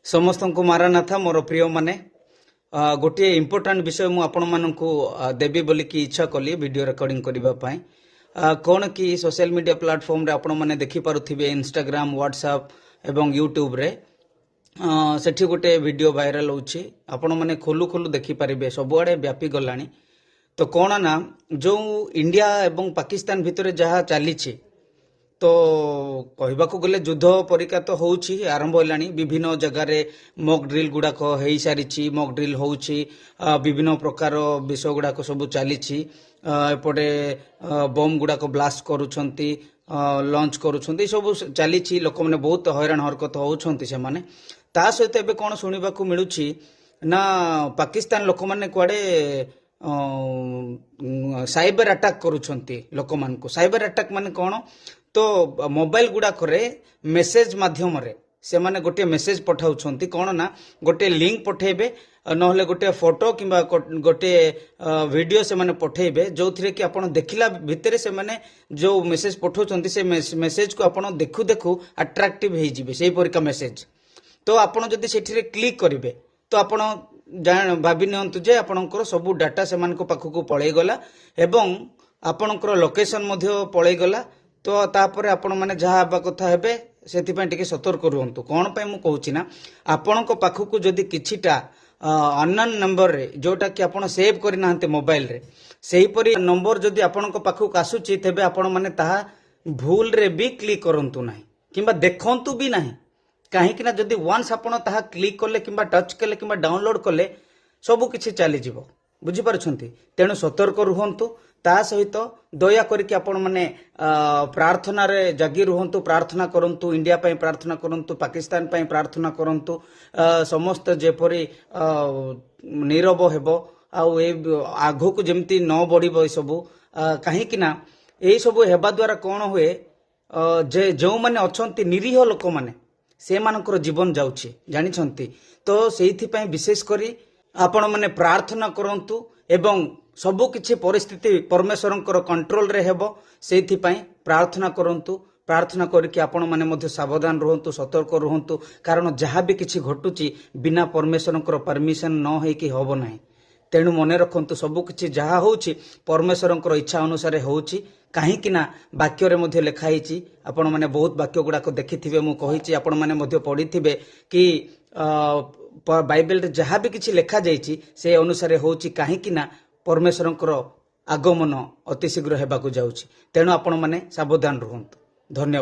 समस्त को मारानाथा मोर प्रिय माने गोटे इम्पोर्टाट विषय मुझे आपण मानक देवी बोली की इच्छा कली वीडियो रिकॉर्डिंग करने कौन कि सोशल मीडिया प्लेटफॉर्म रे आपण माने देखि पारुथिबे इंस्टाग्राम व्हाट्सएप एवं यूट्यूब रे सेठी गोटे वीडियो वायरल होछि आपण माने खोलू खोलू देखि पारिबे सबुआडे व्यापी गलानी। तो कौन ना जो इंडिया एवं पाकिस्तान भितर जहाँ चली तो कहवाक गले युद्ध परिका तो होउछि आरंभ होलानी। विभिन्न जगार मॉक ड्रिल गुड़ाक हो सारी मॉक ड्रिल होउछि विभिन्न प्रकार विषय गुड़ाक सब चली एपटे बम गुड़ाक ब्लास्ट करुछंती लॉन्च करुछंती सब चली लोक मैंने बहुत हैरान हरकत होउछंती से माने। ता सहित एबे कोन सुनिबाकू मिलुछि ना पाकिस्तान लोक माने कुआडे साइबर अटैक करुछंती लोक मानकू। साइबर अटैक माने कोन तो मोबाइल गुड़ाक मेसेज माध्यम रे से माने गोटे मेसेज पठाउछंती कोन ना गोटे लिंक पठेबे नहले गोटे फोटो किंबा गोटे वीडियो से माने पठेबे जो थरे कि आपण देखिला भितरे से माने जो मेसेज पठाउछंती से मेसेज को आपण देखु देखु अट्रैक्टिव हे जिवे सेही परिका मेसेज। तो आपण जदि सेठी रे क्लिक करिवे तो आपण भाभी नियंतु जे आपणकर सब डाटा से मानको पाखकू पळै गला एवं आपणकर लोकेशन मध्य पळै गला। तो तापर आपण माने जहाँ हवा कथा हेबे सेथिपा टिके सतर्क रुहंतु। कोन पय मु कहूछि ना आपणक पाखकू जदि किछिटा अननोन नंबर रे जोटा कि आपण सेव करि नाहंते मोबाइल रे सेही परि नंबर जदि आपणक पाखकू आसुछि तेबे आपण माने ताहा भूल रे भी क्लिक करंतु नाही किंबा देखंतु भी नाही। काहे कि ना जदि वन्स आपण ताहा क्लिक करले किंबा टच करले किंबा डाउनलोड करले सब किछि चली जिवो बुझि पारुछंती। तेणु सतर्क रुहंतु। ता सहित दया करके आपण माने प्रार्थना रे जगी रुहंतु प्रार्थना करंतु इंडिया पय प्रार्थना करंतु पाकिस्तान पय प्रार्थना करंतु समस्त जेपरी नीरव हेबो आउ ए आगो को जेमती न बढ़िबो सब काहे कि ना ए सब हेबा द्वारा कोन हुए जे जो माने अछंती निरीह लोक माने से मानकर जीवन जाउछि जानि छंती। तो सेहिथि पय विशेष करी आपण माने प्रार्थना करंतु एवं सबु किछि परिस्थिति परमेश्वरंकर कंट्रोल रे हेबो सेथि पय प्रार्थना करंतु। प्रार्थना करके आपण माने मध्य सावधान रहंतु सतर्क रहंतु कारण जहाँ भी किछि घटुची बिना परमेश्वरंकर परमिशन न होई कि होबो नाही। तेणु मने रखंतु सबु किछि जहाँ होउची परमेश्वरंकर इच्छा अनुसार होउची काहे कि ना वाक्य रे मध्य लिखा हिची आपण माने बहुत वाक्य गुडाको देखिथिबे मु कहिची आपण माने मध्य पढिथिबे कि बाइबल रे जहाँ भी किछि लिखा जाइची से अनुसार होउची काहे कि ना परमेश्वरंकर आगमन अति शीघ्र हेबाकू जाउची। तेणु आपण माने सावधान रहंतु। धन्यवाद।